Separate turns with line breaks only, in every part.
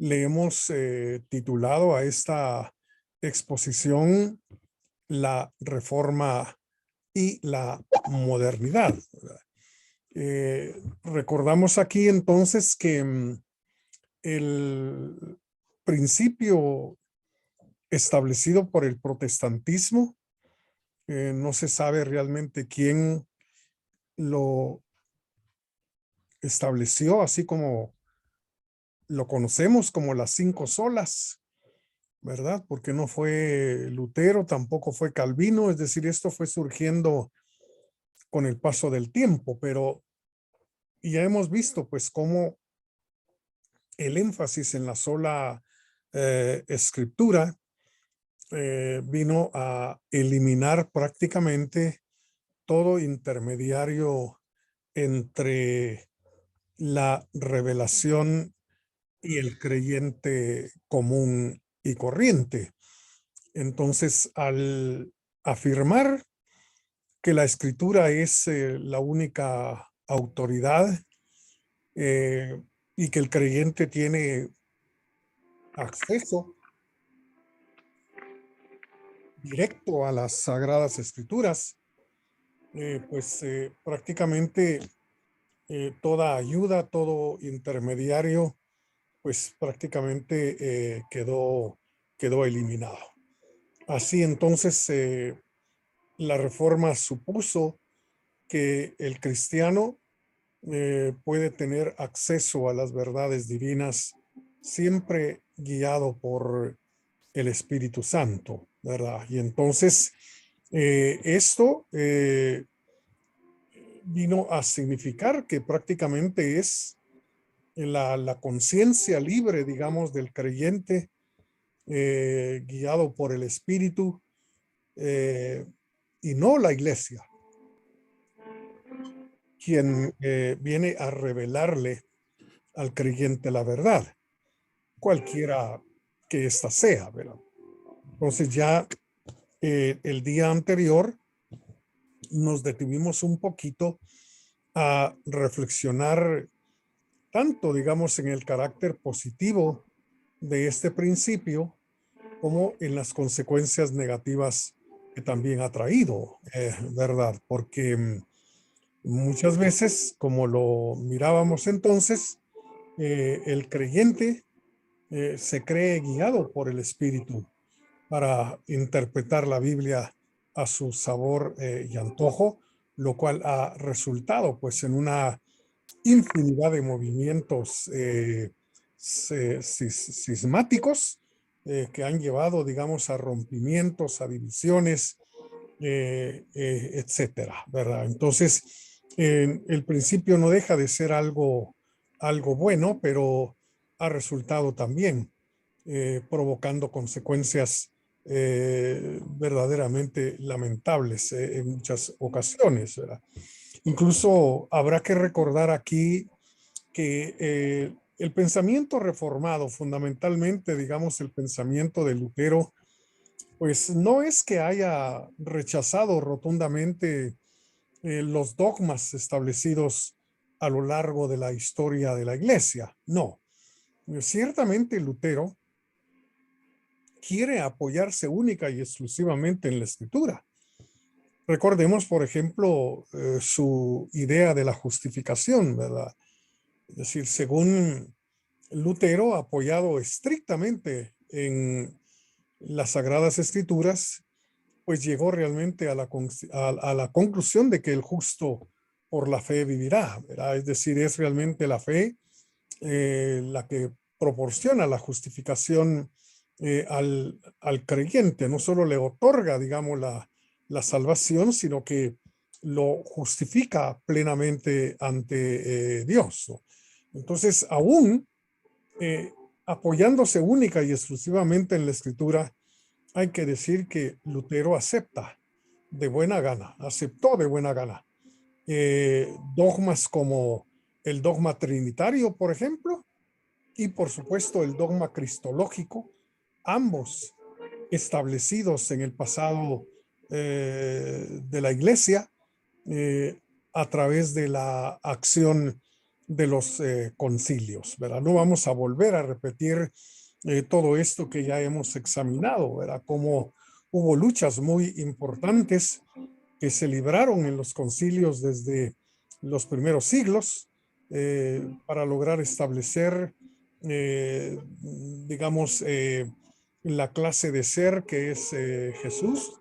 le hemos titulado a esta exposición La Reforma y la Modernidad, ¿verdad? Recordamos aquí entonces que el principio establecido por el protestantismo, no se sabe realmente quién lo estableció, así como lo conocemos como las 5 solas, ¿verdad? Porque no fue Lutero, tampoco fue Calvino, es decir, esto fue surgiendo con el paso del tiempo, pero ya hemos visto pues cómo el énfasis en la sola escritura vino a eliminar prácticamente todo intermediario entre la revelación y el creyente común y corriente. Entonces, al afirmar que la escritura es la única autoridad eh, y que el creyente tiene acceso directo a las sagradas escrituras, prácticamente toda ayuda, todo intermediario, pues prácticamente quedó eliminado. Así entonces, la reforma supuso que el cristiano puede tener acceso a las verdades divinas siempre guiado por el Espíritu Santo, ¿verdad? Y entonces esto vino a significar que prácticamente es la conciencia libre, digamos, del creyente guiado por el Espíritu eh, y no la iglesia, quien viene a revelarle al creyente la verdad, cualquiera que ésta sea, ¿verdad? Entonces ya el día anterior nos detuvimos un poquito a reflexionar tanto, digamos, en el carácter positivo de este principio como en las consecuencias negativas que también ha traído, ¿verdad? Porque muchas veces, como lo mirábamos entonces, el creyente se cree guiado por el Espíritu para interpretar la Biblia a su sabor y antojo, lo cual ha resultado pues en una infinidad de movimientos sismáticos que han llevado, digamos, a rompimientos, a divisiones, etcétera, ¿verdad? Entonces, el principio no deja de ser algo bueno, pero ha resultado también provocando consecuencias verdaderamente lamentables en muchas ocasiones, ¿verdad? Incluso habrá que recordar aquí que el pensamiento reformado, fundamentalmente, digamos, el pensamiento de Lutero, pues no es que haya rechazado rotundamente los dogmas establecidos a lo largo de la historia de la iglesia. No, ciertamente Lutero quiere apoyarse única y exclusivamente en la escritura. Recordemos, por ejemplo, su idea de la justificación, ¿verdad? Es decir, según Lutero, apoyado estrictamente en las Sagradas Escrituras, pues llegó realmente a la conclusión de que el justo por la fe vivirá, ¿verdad? Es decir, es realmente la fe la que proporciona la justificación al creyente, no solo le otorga, digamos, la salvación, sino que lo justifica plenamente ante Dios. Entonces, aún eh, apoyándose única y exclusivamente en la escritura, hay que decir que Lutero aceptó de buena gana dogmas como el dogma trinitario, por ejemplo, y por supuesto el dogma cristológico, ambos establecidos en el pasado de la iglesia eh, a través de la acción de los concilios, ¿verdad? No vamos a volver a repetir todo esto que ya hemos examinado, ¿verdad? Como hubo luchas muy importantes que se libraron en los concilios desde los primeros siglos para lograr establecer, digamos, la clase de ser que es Jesús,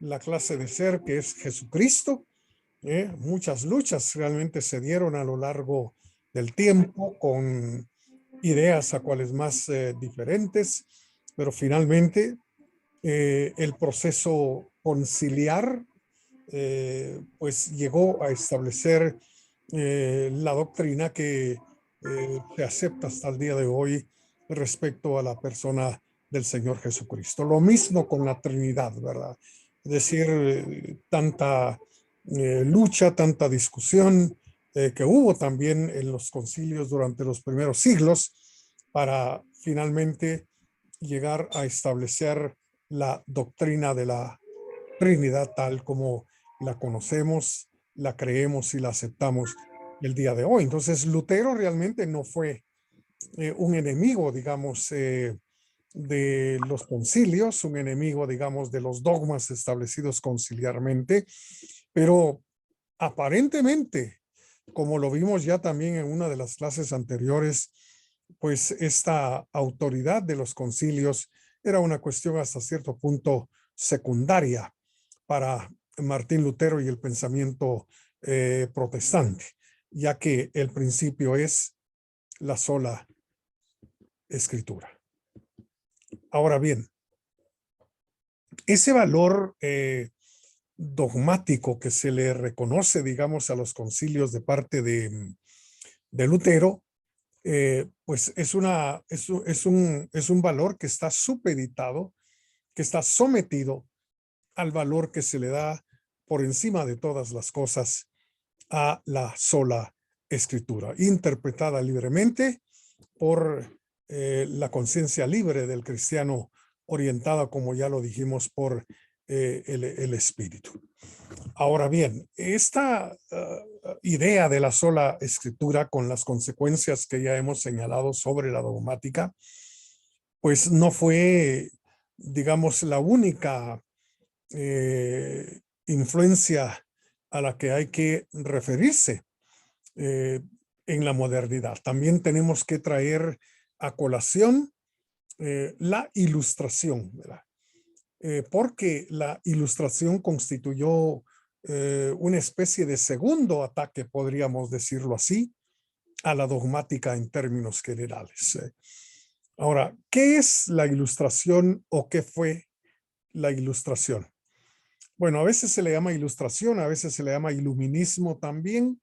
la clase de ser que es Jesucristo. Muchas luchas realmente se dieron a lo largo del tiempo con ideas a cuales más diferentes, pero finalmente el proceso conciliar pues llegó a establecer la doctrina que se acepta hasta el día de hoy respecto a la persona del Señor Jesucristo. Lo mismo con la Trinidad, ¿verdad? Es decir, tanta lucha, tanta discusión que hubo también en los concilios durante los primeros siglos para finalmente llegar a establecer la doctrina de la Trinidad tal como la conocemos, la creemos y la aceptamos el día de hoy. Entonces, Lutero realmente no fue un enemigo, digamos, de los concilios, un enemigo, digamos, de los dogmas establecidos conciliarmente, pero aparentemente, como lo vimos ya también en una de las clases anteriores, pues esta autoridad de los concilios era una cuestión hasta cierto punto secundaria para Martín Lutero y el pensamiento protestante, ya que el principio es la sola escritura. Ahora bien, ese valor dogmático que se le reconoce, digamos, a los concilios de parte de Lutero, pues es un valor que está supeditado, que está sometido al valor que se le da por encima de todas las cosas a la sola escritura, interpretada libremente por la conciencia libre del cristiano, orientada, como ya lo dijimos, por el espíritu. Ahora bien, esta idea de la sola escritura, con las consecuencias que ya hemos señalado sobre la dogmática, pues no fue, digamos, la única influencia a la que hay que referirse en la modernidad. También tenemos que traer a colación la ilustración, ¿verdad? Porque la ilustración constituyó una especie de segundo ataque, podríamos decirlo así, a la dogmática en términos generales. Ahora, ¿qué es la ilustración o qué fue la ilustración? Bueno, a veces se le llama ilustración, a veces se le llama iluminismo también,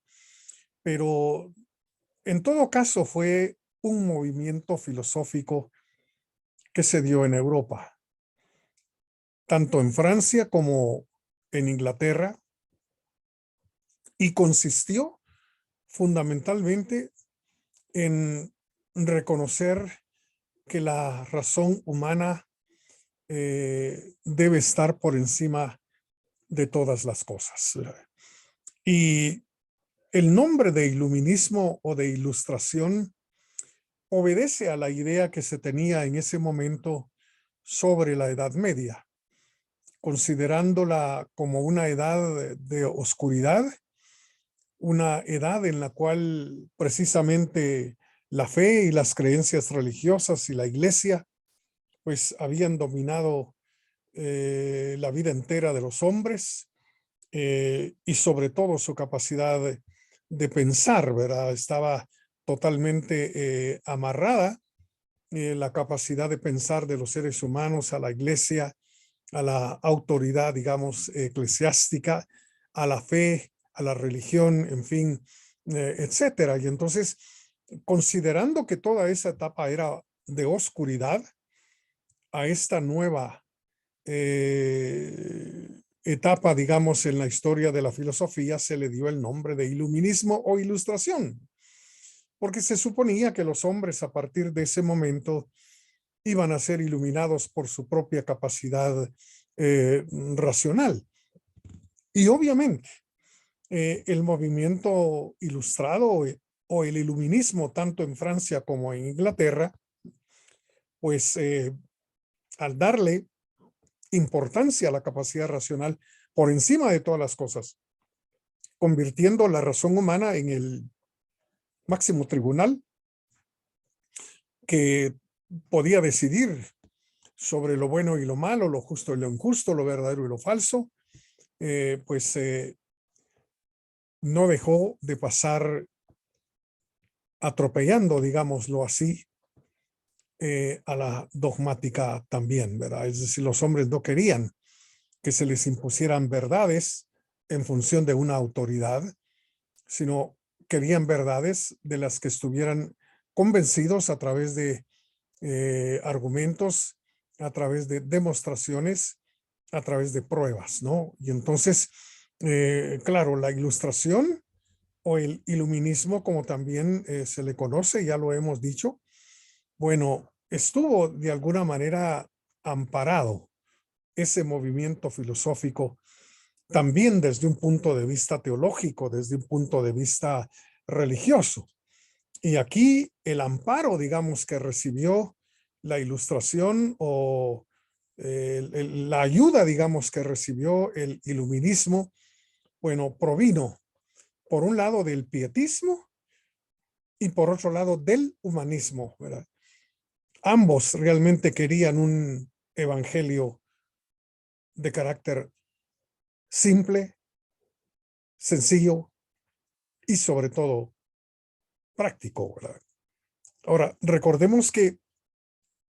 pero en todo caso fue un movimiento filosófico que se dio en Europa, tanto en Francia como en Inglaterra, y consistió fundamentalmente en reconocer que la razón humana debe estar por encima de todas las cosas. Y el nombre de iluminismo o de ilustración obedece a la idea que se tenía en ese momento sobre la Edad Media, considerándola como una edad de oscuridad, una edad en la cual precisamente la fe y las creencias religiosas y la iglesia pues habían dominado la vida entera de los hombres y sobre todo su capacidad de pensar, ¿verdad? Estaba totalmente amarrada la capacidad de pensar de los seres humanos a la iglesia, a la autoridad, digamos, eclesiástica, a la fe, a la religión, en fin, etcétera. Y entonces, considerando que toda esa etapa era de oscuridad, a esta nueva etapa, digamos, en la historia de la filosofía se le dio el nombre de iluminismo o ilustración, porque se suponía que los hombres a partir de ese momento iban a ser iluminados por su propia capacidad racional. Y obviamente el movimiento ilustrado o el iluminismo, tanto en Francia como en Inglaterra, pues al darle importancia a la capacidad racional por encima de todas las cosas, convirtiendo la razón humana en el máximo tribunal que podía decidir sobre lo bueno y lo malo, lo justo y lo injusto, lo verdadero y lo falso, pues no dejó de pasar atropellando, digámoslo así, a la dogmática también, ¿verdad? Es decir, los hombres no querían que se les impusieran verdades en función de una autoridad, sino querían verdades de las que estuvieran convencidos a través de argumentos, a través de demostraciones, a través de pruebas, ¿no? Y entonces, claro, la ilustración o el iluminismo, como también se le conoce, ya lo hemos dicho, bueno, estuvo de alguna manera amparado ese movimiento filosófico también desde un punto de vista teológico, desde un punto de vista religioso. Y aquí el amparo, digamos, que recibió la ilustración o la ayuda, digamos, que recibió el iluminismo, bueno, provino por un lado del pietismo y por otro lado del humanismo, ¿verdad? Ambos realmente querían un evangelio de carácter simple, sencillo y sobre todo práctico, ¿verdad? Ahora, recordemos que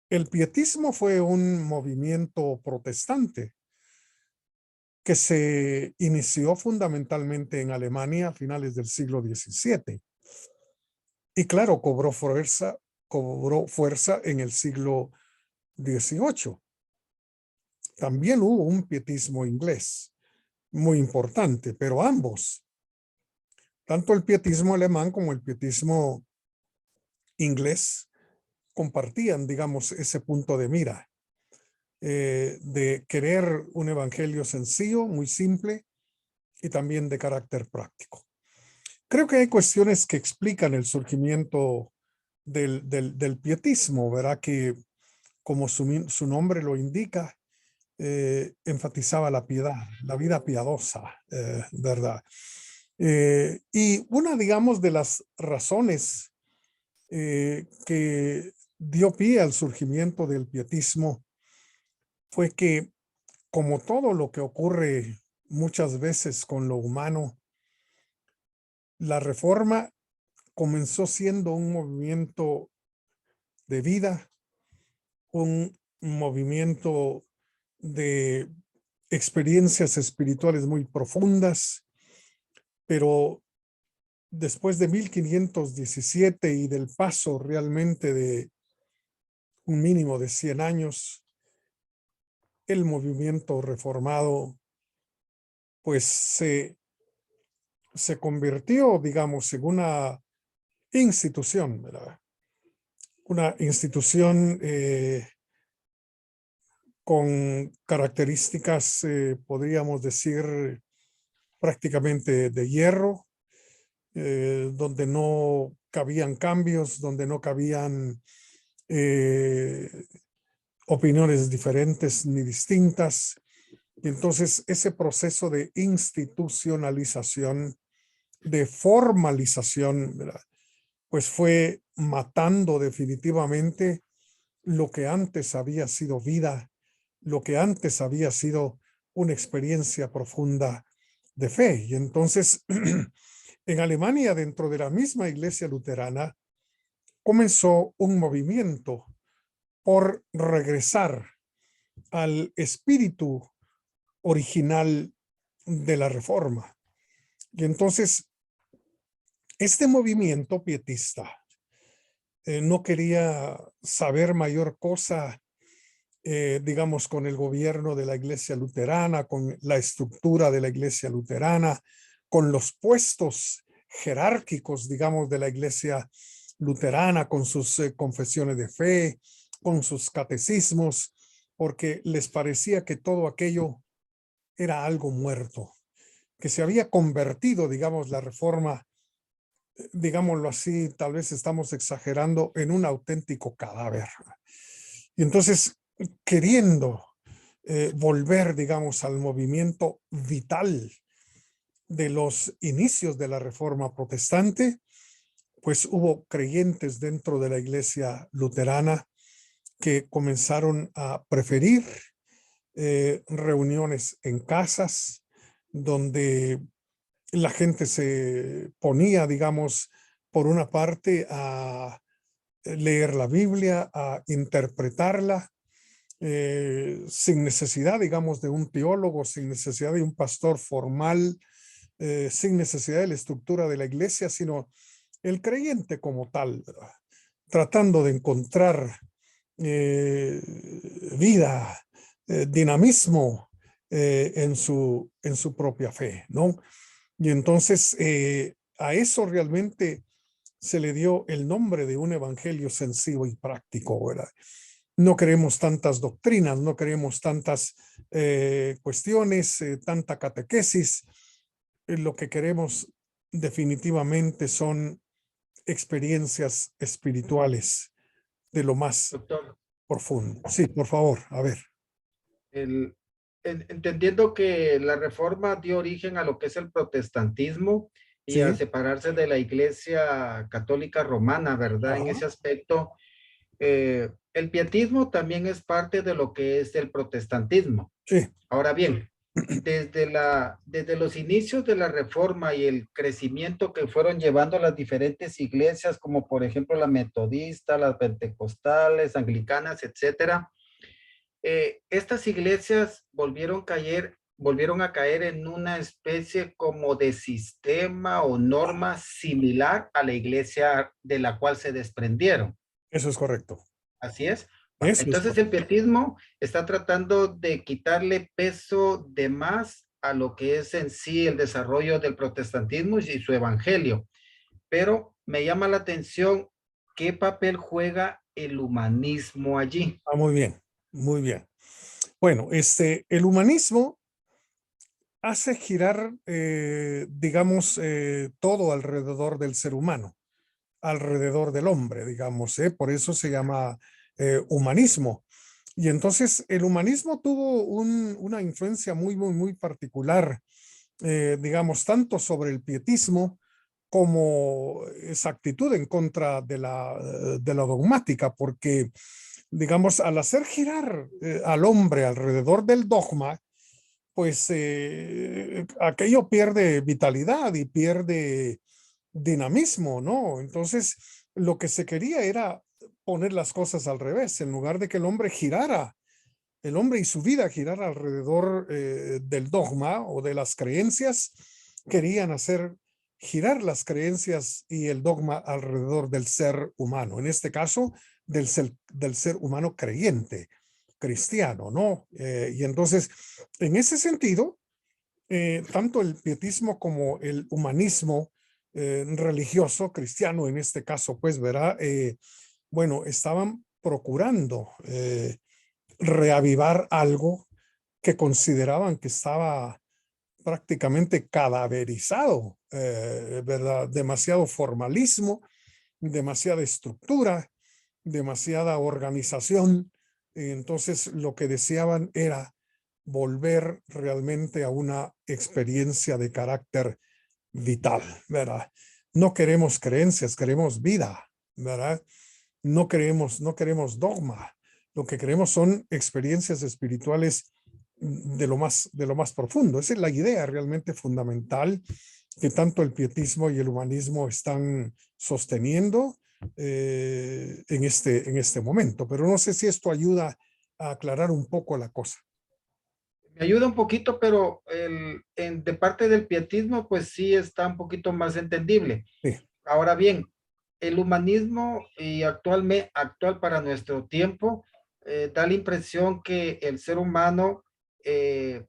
el pietismo fue un movimiento protestante que se inició fundamentalmente en Alemania a finales del siglo XVII. Y claro, cobró fuerza en el siglo XVIII. También hubo un pietismo inglés muy importante, pero ambos, tanto el pietismo alemán como el pietismo inglés, compartían, digamos, ese punto de mira de querer un evangelio sencillo, muy simple y también de carácter práctico. Creo que hay cuestiones que explican el surgimiento del pietismo, ¿verdad? Que como su nombre lo indica, enfatizaba la piedad, la vida piadosa, ¿verdad? Y una, digamos, de las razones que dio pie al surgimiento del pietismo fue que, como todo lo que ocurre muchas veces con lo humano, la reforma comenzó siendo un movimiento de vida, un movimiento de experiencias espirituales muy profundas, pero después de 1517 y del paso realmente de un mínimo de 100 años, el movimiento reformado pues se convirtió, digamos, en una institución, ¿verdad? Una institución con características, podríamos decir, prácticamente de hierro, donde no cabían cambios, donde no cabían eh, opiniones diferentes ni distintas. Y entonces ese proceso de institucionalización, de formalización, ¿verdad? Pues fue matando definitivamente lo que antes había sido vida, lo que antes había sido una experiencia profunda de fe. Y entonces, en Alemania, dentro de la misma iglesia luterana, comenzó un movimiento por regresar al espíritu original de la reforma. Y entonces, este movimiento pietista no quería saber mayor cosa, digamos, con el gobierno de la iglesia luterana, con la estructura de la iglesia luterana, con los puestos jerárquicos, digamos, de la iglesia luterana, con sus confesiones de fe, con sus catecismos, porque les parecía que todo aquello era algo muerto, que se había convertido, digamos, la reforma digámoslo así, tal vez estamos exagerando, en un auténtico cadáver. Y entonces, queriendo volver, digamos, al movimiento vital de los inicios de la Reforma Protestante, pues hubo creyentes dentro de la iglesia luterana que comenzaron a preferir reuniones en casas donde la gente se ponía, digamos, por una parte a leer la Biblia, a interpretarla, sin necesidad, digamos, de un teólogo, sin necesidad de un pastor formal, sin necesidad de la estructura de la iglesia, sino el creyente como tal, ¿verdad? Tratando de encontrar eh, vida, dinamismo en su propia fe, ¿no? Y entonces a eso realmente se le dio el nombre de un evangelio sencillo y práctico, ¿verdad? No queremos tantas doctrinas, no queremos tantas cuestiones, tanta catequesis. Lo que queremos definitivamente son experiencias espirituales de lo más
Doctor,
profundo. Sí, por favor, a ver.
el, entendiendo que la reforma dio origen a lo que es el protestantismo y a
Sí,
separarse de la Iglesia Católica Romana, ¿verdad? En
ajá,
ese aspecto, el pietismo también es parte de lo que es el protestantismo.
sí,
Ahora bien, desde los inicios de la reforma y el crecimiento que fueron llevando las diferentes iglesias, como por ejemplo la metodista, las pentecostales, anglicanas, etcétera, estas iglesias volvieron a caer en una especie como de sistema o norma similar a la iglesia de la cual se desprendieron.
eso es correcto.
Así es.
Eso es
Entonces el
correcto.
pietismo está tratando de quitarle peso de más a lo que es en sí el desarrollo del protestantismo y su evangelio. Pero me llama la atención qué papel juega el humanismo allí.
Ah, muy bien, muy bien. Bueno, el humanismo hace girar, digamos, todo alrededor del ser humano, alrededor del hombre, digamos, ¿eh? Por eso se llama humanismo. Y entonces el humanismo tuvo una influencia muy, muy, muy particular, digamos, tanto sobre el pietismo como esa actitud en contra de la dogmática, porque, digamos, al hacer girar al hombre alrededor del dogma, pues aquello pierde vitalidad y pierde dinamismo, ¿no? Entonces, lo que se quería era poner las cosas al revés, en lugar de que el hombre girara, el hombre y su vida girara alrededor del dogma o de las creencias, querían hacer girar las creencias y el dogma alrededor del ser humano, en este caso del ser humano creyente, cristiano, ¿no? Y entonces, en ese sentido, tanto el pietismo como el humanismo religioso, cristiano en este caso, pues verá, bueno, estaban procurando reavivar algo que consideraban que estaba prácticamente cadaverizado, ¿verdad? Demasiado formalismo, demasiada estructura, demasiada organización. Entonces, lo que deseaban era volver realmente a una experiencia de carácter vital, ¿verdad? No queremos creencias, queremos vida, ¿verdad? No queremos dogma. Lo que queremos son experiencias espirituales de lo más profundo. Esa es la idea realmente fundamental que tanto el pietismo y el humanismo están sosteniendo en este momento. Pero no sé si esto ayuda a aclarar un poco la cosa.
Me ayuda un poquito, pero de parte del pietismo, pues sí está un poquito más entendible.
Sí.
Ahora bien, el humanismo y actual para nuestro tiempo da la impresión que el ser humano eh,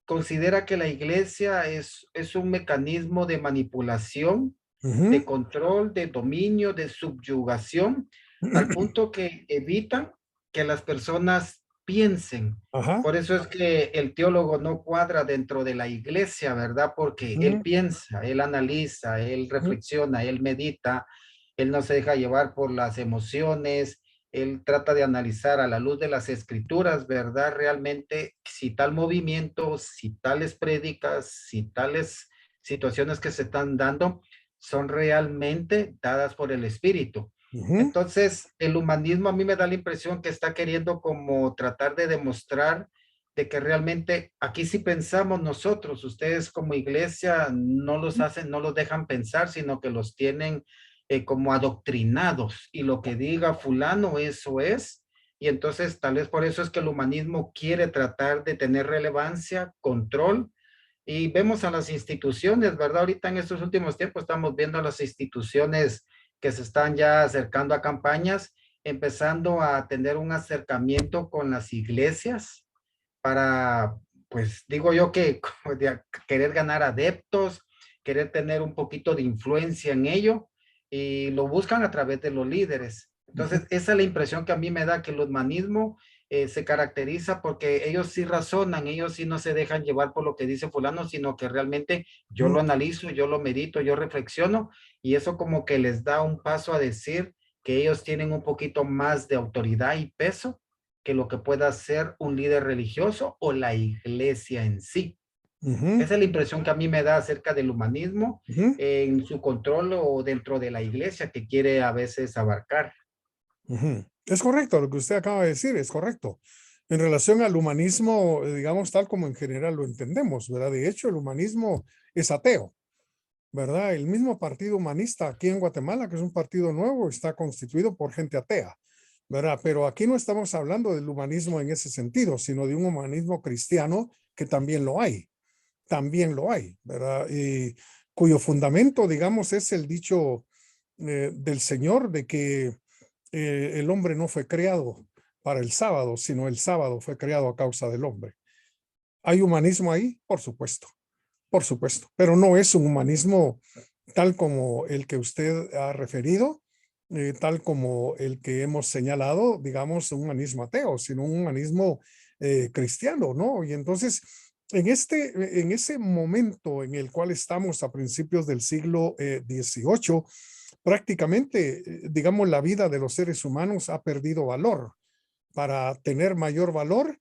considera que la iglesia es un mecanismo de manipulación, de
Ujú.
control, de dominio, de subyugación, al punto que evitan que las personas piensen.
Ajá.
Por eso es que el teólogo no cuadra dentro de la iglesia, ¿verdad? Porque él
Ujú,
piensa, él analiza, él
ujú,
reflexiona, él medita, él no se deja llevar por las emociones, él trata de analizar a la luz de las escrituras, ¿verdad? Realmente, si tal movimiento, si tales prédicas, si tales situaciones que se están dando son realmente dadas por el Espíritu.
ujú,
Entonces, el humanismo a mí me da la impresión que está queriendo como tratar de demostrar de que realmente aquí sí pensamos nosotros, ustedes como iglesia no los hacen, no los dejan pensar, sino que los tienen como adoctrinados y lo que diga fulano, eso es. Y entonces tal vez por eso es que el humanismo quiere tratar de tener relevancia, control, y vemos a las instituciones, ¿verdad? Ahorita en estos últimos tiempos estamos viendo a las instituciones que se están ya acercando a campañas, empezando a tener un acercamiento con las iglesias para, pues digo yo que querer ganar adeptos, querer tener un poquito de influencia en ello, y lo buscan a través de los líderes.
ujú,
Entonces, esa es la impresión que a mí me da, que el humanismo se caracteriza porque ellos sí razonan, ellos sí no se dejan llevar por lo que dice fulano, sino que realmente yo
ujú,
lo analizo, yo lo medito, yo reflexiono, y eso como que les da un paso a decir que ellos tienen un poquito más de autoridad y peso que lo que pueda ser un líder religioso o la iglesia en sí.
ujú,
Esa es la impresión que a mí me da acerca del humanismo
ujú,
en su control o dentro de la iglesia que quiere a veces abarcar.
ujú. Es correcto lo que usted acaba de decir, es correcto. En relación al humanismo, digamos, tal como en general lo entendemos, ¿verdad? De hecho, el humanismo es ateo, ¿verdad? El mismo partido humanista aquí en Guatemala, que es un partido nuevo, está constituido por gente atea, ¿verdad? Pero aquí no estamos hablando del humanismo en ese sentido, sino de un humanismo cristiano que también lo hay, ¿verdad? Y cuyo fundamento, digamos, es el dicho del Señor de que el hombre no fue creado para el sábado, sino el sábado fue creado a causa del hombre. ¿Hay humanismo ahí? Por supuesto, pero no es un humanismo tal como el que usted ha referido, tal como el que hemos señalado, digamos, un humanismo ateo, sino un humanismo cristiano, ¿no? Y entonces, en ese momento en el cual estamos a principios del siglo XVIII, prácticamente, digamos, la vida de los seres humanos ha perdido valor. Para tener mayor valor,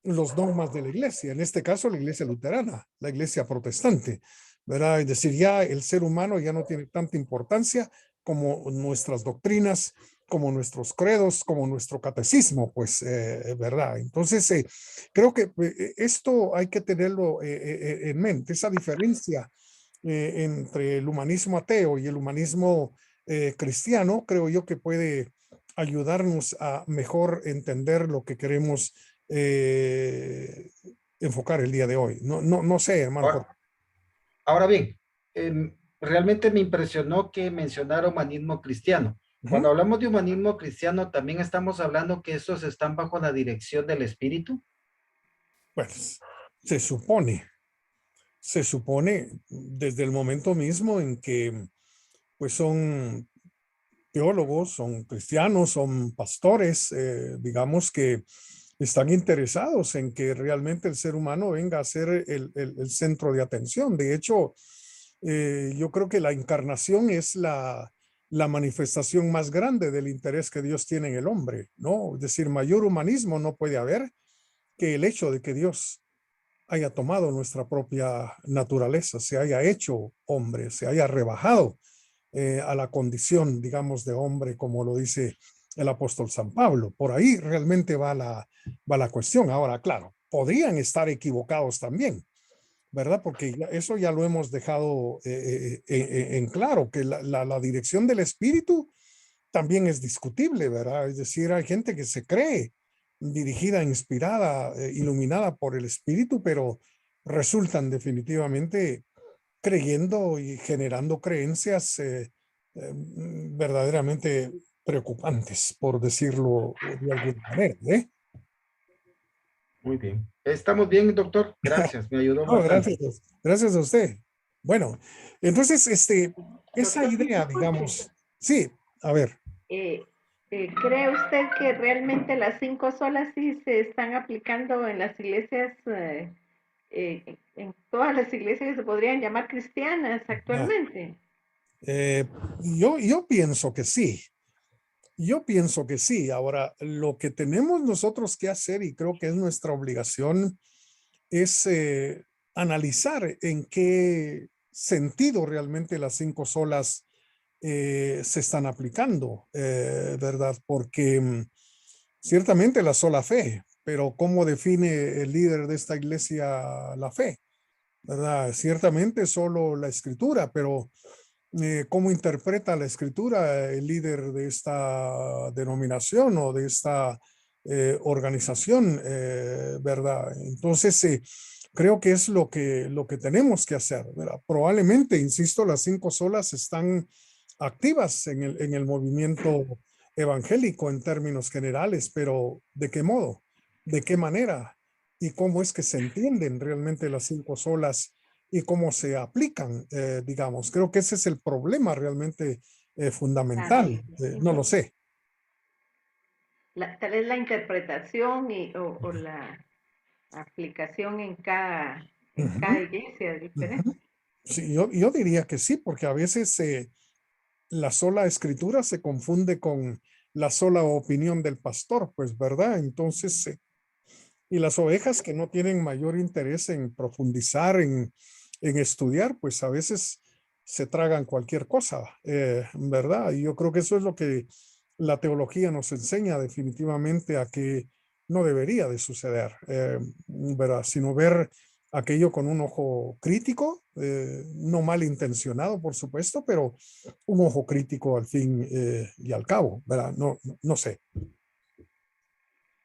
los dogmas de la iglesia, en este caso la iglesia luterana, la iglesia protestante, ¿verdad? Es decir, ya el ser humano ya no tiene tanta importancia como nuestras doctrinas, como nuestros credos, como nuestro catecismo, pues, ¿verdad? Entonces, creo que esto hay que tenerlo en mente, esa diferencia entre el humanismo ateo y el humanismo cristiano, creo yo que puede ayudarnos a mejor entender lo que queremos eh, enfocar el día de hoy. No sé, hermano Jorge.
Ahora, ahora bien, realmente me impresionó que mencionara humanismo cristiano. Cuando
Ujú.
hablamos de humanismo cristiano, también estamos hablando que estos están bajo la dirección del Espíritu.
Pues se supone desde el momento mismo en que pues son teólogos, son cristianos, son pastores, digamos que están interesados en que realmente el ser humano venga a ser el centro de atención. De hecho, yo creo que la encarnación es la manifestación más grande del interés que Dios tiene en el hombre, ¿no? Es decir, mayor humanismo no puede haber que el hecho de que Dios haya tomado nuestra propia naturaleza, se haya hecho hombre, se haya rebajado a la condición, digamos, de hombre, como lo dice el apóstol San Pablo. Por ahí realmente va la cuestión. Ahora, claro, podrían estar equivocados también, ¿verdad? Porque eso ya lo hemos dejado en claro, que la dirección del espíritu también es discutible, ¿verdad? Es decir, hay gente que se cree dirigida, inspirada, iluminada por el espíritu, pero resultan definitivamente creyendo y generando creencias verdaderamente preocupantes, por decirlo de alguna manera, ¿eh?
Muy bien. Estamos bien, doctor. Gracias, me ayudó
No,
bastante.
gracias a usted. Bueno, entonces, esa
Doctor
idea,
Jorge,
digamos, sí, a ver,
eh, ¿Cree usted que realmente las 5 solas sí se están aplicando en las iglesias, en todas las iglesias que se podrían llamar cristianas
Ah,
actualmente?
eh, yo pienso que sí. Yo pienso que sí. Ahora, lo que tenemos nosotros que hacer, y creo que es nuestra obligación, es analizar en qué sentido realmente las 5 solas se están aplicando, ¿verdad? Porque ciertamente la sola fe, pero ¿cómo define el líder de esta iglesia la fe? ¿Verdad? Ciertamente solo la escritura, pero ¿cómo interpreta la escritura el líder de esta denominación o de esta organización? ¿Verdad? Entonces, creo que es lo que tenemos que hacer, ¿verdad? Probablemente, insisto, las 5 solas están activas en el movimiento evangélico en términos generales, pero ¿de qué modo? ¿De qué manera? ¿Y cómo es que se entienden realmente las 5 solas y cómo se aplican, digamos? Creo que ese es el problema realmente
Claro,
fundamental. No lo sé.
tal vez la interpretación o la aplicación en cada
Ujú,
iglesia es diferente.
ujú. Sí, yo diría que sí, porque a veces la sola escritura se confunde con la sola opinión del pastor, pues, ¿verdad? Entonces, y las ovejas que no tienen mayor interés en profundizar, en estudiar, pues a veces se tragan cualquier cosa, ¿verdad? Y yo creo que eso es lo que la teología nos enseña definitivamente a que no debería de suceder, ¿verdad? Sino ver aquello con un ojo crítico, no malintencionado, por supuesto, pero un ojo crítico al fin y al cabo, ¿verdad? No sé.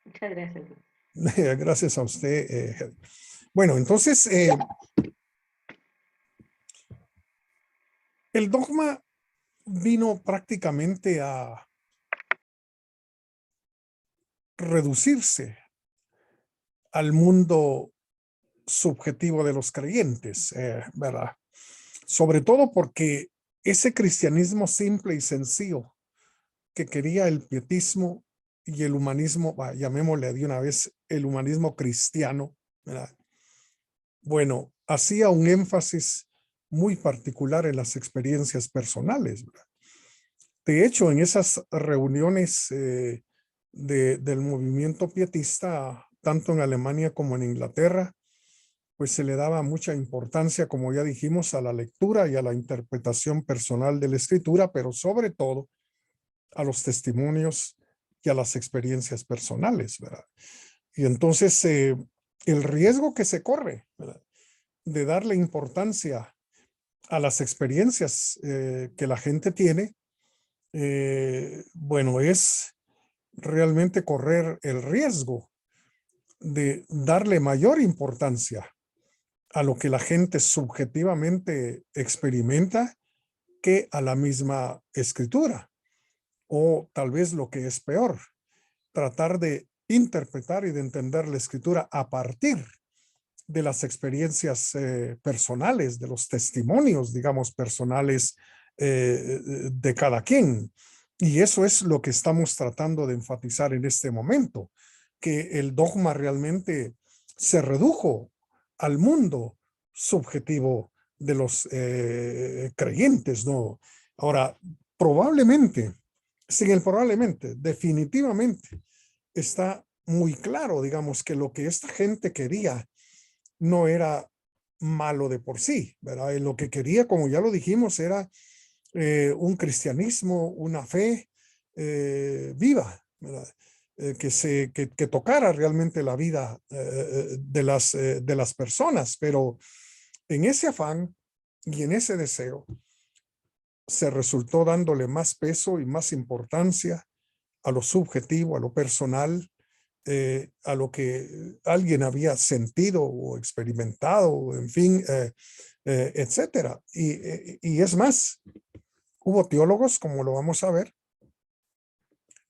Muchas gracias.
Gracias a usted. Bueno, entonces, el dogma vino prácticamente a reducirse al mundo subjetivo de los creyentes, ¿verdad? Sobre todo porque ese cristianismo simple y sencillo que quería el pietismo y el humanismo, llamémosle de una vez el humanismo cristiano, ¿verdad? Bueno, hacía un énfasis muy particular en las experiencias personales, ¿verdad? De hecho, en esas reuniones del movimiento pietista, tanto en Alemania como en Inglaterra, pues se le daba mucha importancia, como ya dijimos, a la lectura y a la interpretación personal de la escritura, pero sobre todo a los testimonios y a las experiencias personales, ¿verdad? Y entonces el riesgo que se corre, ¿verdad?, de darle importancia a las experiencias que la gente tiene, bueno, es realmente correr el riesgo de darle mayor importancia a lo que la gente subjetivamente experimenta que a la misma escritura. O tal vez lo que es peor, tratar de interpretar y de entender la escritura a partir de las experiencias personales, de los testimonios, digamos, personales de cada quien. Y eso es lo que estamos tratando de enfatizar en este momento, que el dogma realmente se redujo al mundo subjetivo de los creyentes, ¿no? Ahora, probablemente, sin el probablemente, definitivamente está muy claro, digamos, que lo que esta gente quería no era malo de por sí, ¿verdad? Y lo que quería, como ya lo dijimos, era un cristianismo, una fe viva, ¿verdad? Que tocara realmente la vida de las personas, pero en ese afán y en ese deseo se resultó dándole más peso y más importancia a lo subjetivo, a lo personal, a lo que alguien había sentido o experimentado, en fin, etcétera. Y es más, hubo teólogos, como lo vamos a ver,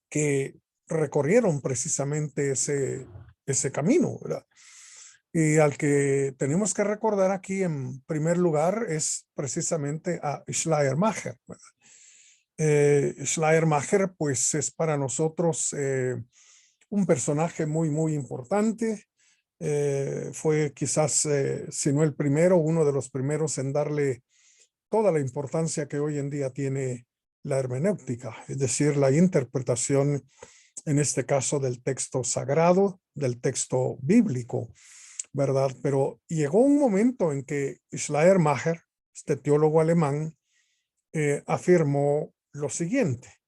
que recorrieron precisamente ese camino, ¿verdad? Y al que tenemos que recordar aquí en primer lugar es precisamente a Schleiermacher, ¿verdad? Schleiermacher, pues es para nosotros un personaje muy, muy importante. Fue quizás, si no el primero, uno de los primeros en darle toda la importancia que hoy en día tiene la hermenéutica, es decir, la interpretación, en este caso, del texto sagrado, del texto bíblico, ¿verdad? Pero llegó un momento en que Schleiermacher, este teólogo alemán, afirmó lo siguiente: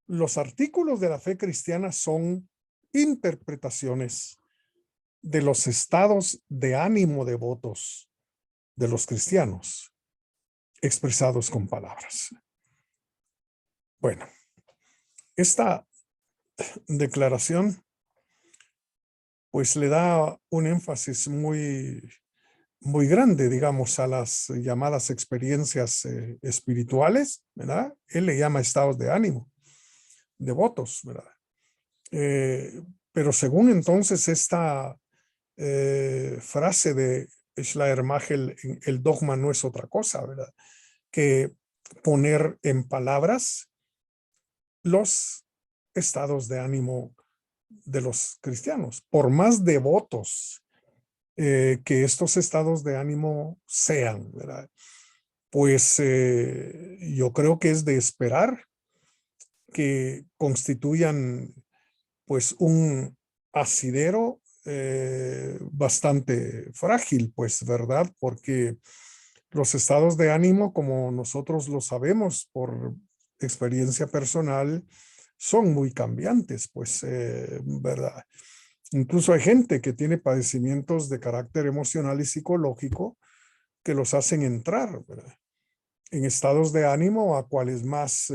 los artículos de la fe cristiana son interpretaciones de los estados de ánimo devotos de los cristianos, expresados con palabras. Bueno, esta declaración pues le da un énfasis muy, muy grande, digamos, a las llamadas experiencias espirituales, ¿verdad? Él le llama estados de ánimo, devotos, ¿verdad? Pero según entonces esta frase de Schleiermacher, el dogma no es otra cosa, ¿verdad?, que poner en palabras los estados de ánimo de los cristianos, por más devotos que estos estados de ánimo sean, ¿verdad? Pues yo creo que es de esperar que constituyan pues un asidero bastante frágil, pues, ¿verdad? Porque los estados de ánimo, como nosotros lo sabemos por experiencia personal, son muy cambiantes, pues, ¿verdad? Incluso hay gente que tiene padecimientos de carácter emocional y psicológico que los hacen entrar, ¿verdad?, en estados de ánimo a cuales más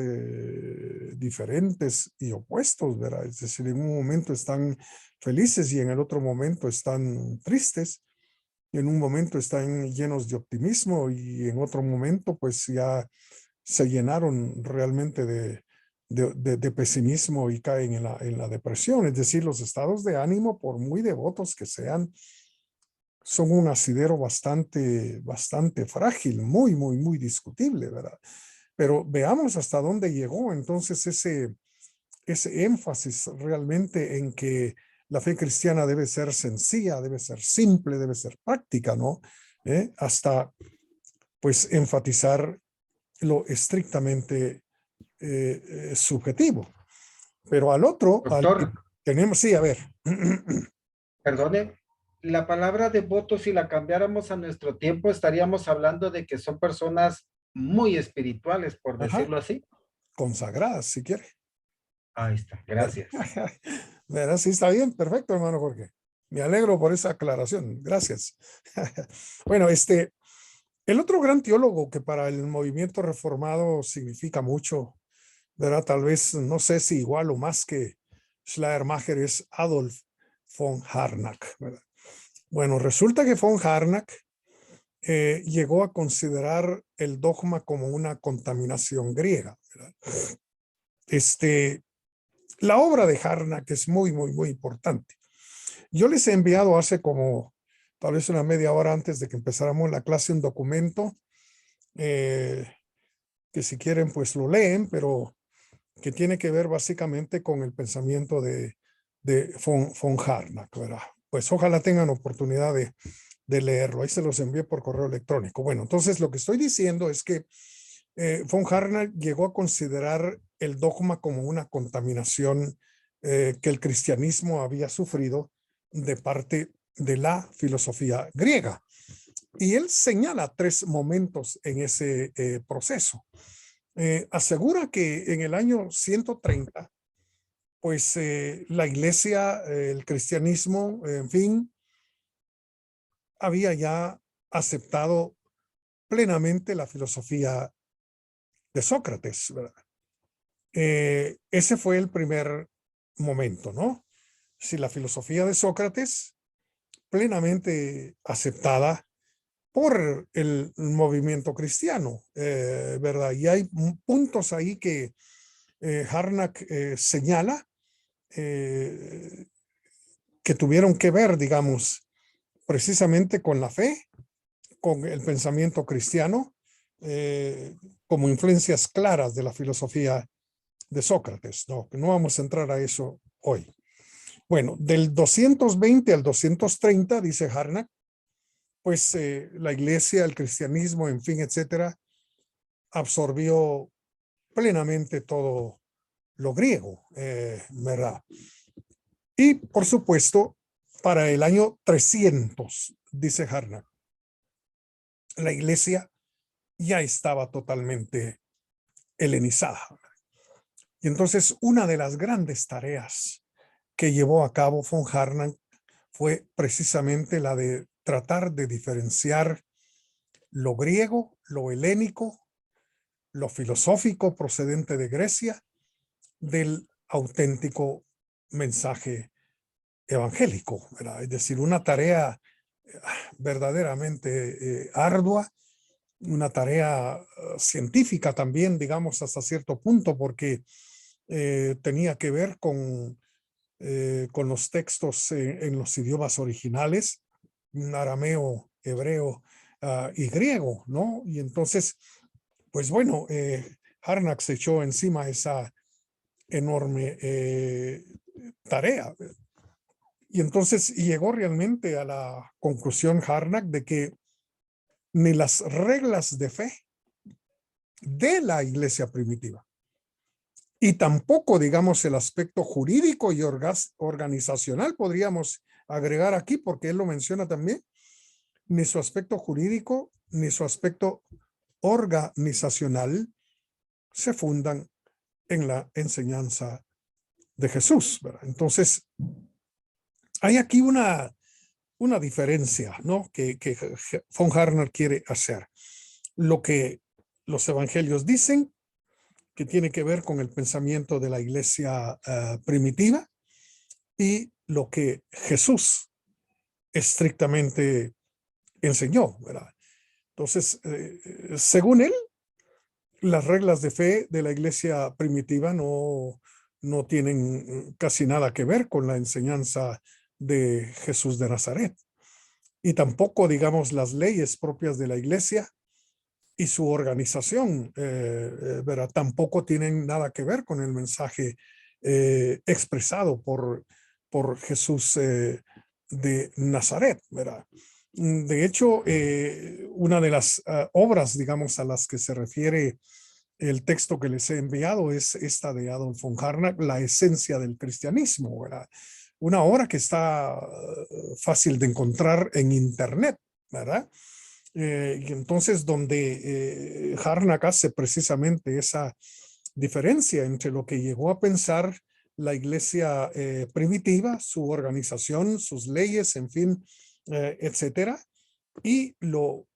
diferentes y opuestos, ¿verdad? Es decir, en un momento están felices y en el otro momento están tristes, y en un momento están llenos de optimismo y en otro momento pues ya se llenaron realmente de pesimismo y caen en la depresión. Es decir, los estados de ánimo, por muy devotos que sean, son un asidero bastante frágil, muy, muy, muy discutible, ¿verdad? Pero veamos hasta dónde llegó entonces ese énfasis realmente en que la fe cristiana debe ser sencilla, debe ser simple, debe ser práctica, ¿no? Hasta, pues, enfatizar lo estrictamente subjetivo. Pero al otro,
Doctor,
tenemos, sí, a ver.
perdone, la palabra devoto, si la cambiáramos a nuestro tiempo, estaríamos hablando de que son personas muy espirituales, por
Ajá,
decirlo así.
consagradas, si quiere.
Ahí está, gracias.
¿Verdad? Sí, está bien, perfecto, hermano Jorge. Me alegro por esa aclaración. Gracias. Bueno, el otro gran teólogo que para el movimiento reformado significa mucho, ¿verdad? Tal vez, no sé si igual o más que Schleiermacher, es Adolf von Harnack, ¿verdad? Bueno, resulta que von Harnack llegó a considerar el dogma como una contaminación griega, ¿verdad? La obra de Harnack es muy, muy, muy importante. Yo les he enviado hace como tal vez una media hora antes de que empezáramos la clase un documento que si quieren pues lo leen, pero que tiene que ver básicamente con el pensamiento de von Harnack, ¿verdad? Pues ojalá tengan oportunidad de leerlo. Ahí se los envié por correo electrónico. Bueno, entonces lo que estoy diciendo es que von Harnack llegó a considerar el dogma como una contaminación que el cristianismo había sufrido de parte de la filosofía griega. Y él señala 3 momentos en ese proceso. Asegura que en el año 130, pues la iglesia, el cristianismo, en fin, había ya aceptado plenamente la filosofía de Sócrates, ¿verdad? Ese fue el primer momento, ¿no? Si la filosofía de Sócrates, plenamente aceptada por el movimiento cristiano, ¿verdad? Y hay puntos ahí que Harnack señala que tuvieron que ver, digamos, precisamente con la fe, con el pensamiento cristiano, como influencias claras de la filosofía de Sócrates, ¿no? No vamos a entrar a eso hoy. Bueno, del 220 al 230, dice Harnack, pues la iglesia, el cristianismo, en fin, etcétera, absorbió plenamente todo lo griego, ¿verdad? Y por supuesto, para el año 300, dice Harnack, la iglesia ya estaba totalmente helenizada. Y entonces una de las grandes tareas que llevó a cabo von Harnack fue precisamente la de tratar de diferenciar lo griego, lo helénico, lo filosófico procedente de Grecia, del auténtico mensaje evangélico, ¿verdad? Es decir, una tarea verdaderamente ardua, una tarea científica también, digamos, hasta cierto punto, porque tenía que ver con los textos en los idiomas originales, arameo, hebreo y griego, ¿no? Y entonces, pues bueno, Harnack se echó encima esa enorme tarea. Y entonces llegó realmente a la conclusión Harnack de que ni las reglas de fe de la iglesia primitiva y tampoco, digamos, el aspecto jurídico y organizacional, podríamos agregar aquí, porque él lo menciona también, ni su aspecto jurídico ni su aspecto organizacional se fundan en la enseñanza de Jesús, ¿verdad? Entonces, hay aquí una diferencia, ¿no? que von Harnack quiere hacer. Lo que los evangelios dicen, que tiene que ver con el pensamiento de la iglesia primitiva, y lo que Jesús estrictamente enseñó, ¿verdad? Entonces, según él, las reglas de fe de la iglesia primitiva no tienen casi nada que ver con la enseñanza de Jesús de Nazaret. Y tampoco, digamos, las leyes propias de la iglesia y su organización, ¿verdad? Tampoco tienen nada que ver con el mensaje expresado por Jesús de Nazaret, ¿verdad? De hecho, una de las obras, digamos, a las que se refiere el texto que les he enviado es esta de Adolf von Harnack, La esencia del cristianismo, ¿verdad? Una obra que está fácil de encontrar en internet, ¿verdad? Y entonces donde Harnack hace precisamente esa diferencia entre lo que llegó a pensar la iglesia primitiva, su organización, sus leyes, en fin, etcétera, y lo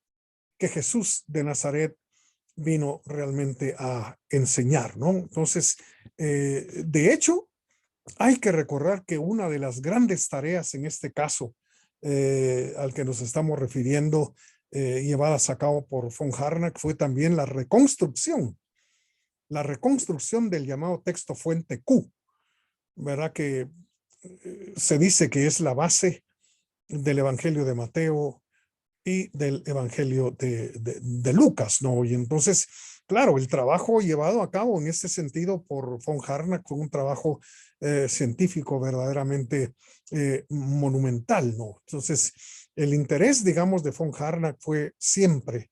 que Jesús de Nazaret vino realmente a enseñar, ¿no? Entonces, de hecho, hay que recordar que una de las grandes tareas en este caso al que nos estamos refiriendo, llevadas a cabo por von Harnack, fue también la reconstrucción del llamado texto fuente Q, ¿verdad? Que se dice que es la base del Evangelio de Mateo y del Evangelio de Lucas, ¿no? Y entonces, claro, el trabajo llevado a cabo en este sentido por von Harnack fue un trabajo científico verdaderamente monumental, ¿no? Entonces, el interés, digamos, de von Harnack fue siempre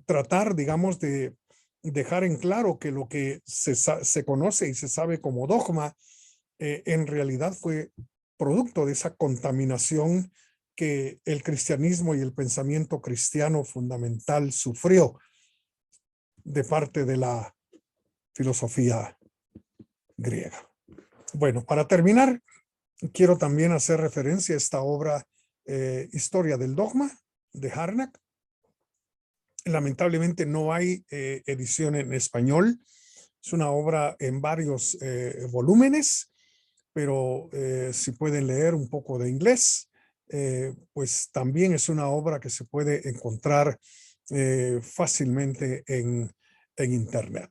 tratar, digamos, de dejar en claro que lo que se conoce y se sabe como dogma, en realidad fue producto de esa contaminación que el cristianismo y el pensamiento cristiano fundamental sufrió de parte de la filosofía griega. Bueno, para terminar, quiero también hacer referencia a esta obra, Historia del Dogma, de Harnack. Lamentablemente no hay edición en español. Es una obra en varios volúmenes, pero si pueden leer un poco de inglés, pues también es una obra que se puede encontrar fácilmente en internet.